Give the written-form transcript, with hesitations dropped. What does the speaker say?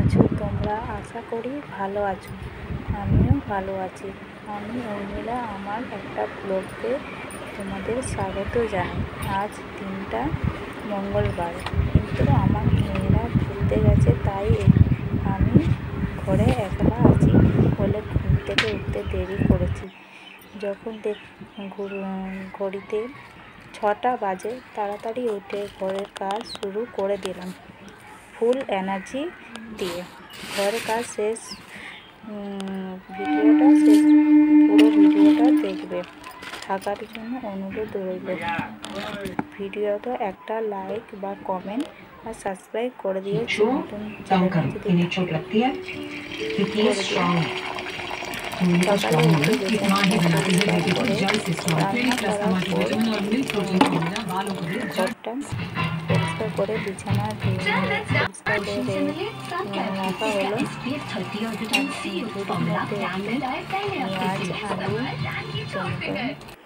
আছো তোমরা? আশা করি ভালো আছো। আমিও ভালো আছি। আমি উর্মিলা। আমার একটা ব্লগে তোমাদের স্বাগত জানাই। আজ দিনটা মঙ্গলবার, কিন্তু আমার মেয়েরা খেলতে গেছে, তাই আমি ঘরে একলা আছি বলে ঘুম থেকে উঠতে দেরি করেছি। যখন ঘড়িতে 6টা বাজে, তাড়াতাড়ি উঠে ঘরের কাজ শুরু করে দিলাম ফুল এনার্জি দিয়ে। ঘরের কাজ শেষ, পুরো ভিডিওটা দেখবে থাকার জন্য অনুরোধ রইল। ভিডিওটা একটা লাইক বা কমেন্ট আর সাবস্ক্রাইব করে দিয়ে নতুন চ্যানেলে যদি সকালে উঠে বিছানাটা পরিষ্কার করে রান্না করার পর ঘরটা পরিষ্কার করে বিছানা পরিষ্কার করে রাখা হলো। ঝুড়ির মধ্যে পেঁয়াজ, আলু, টমেটো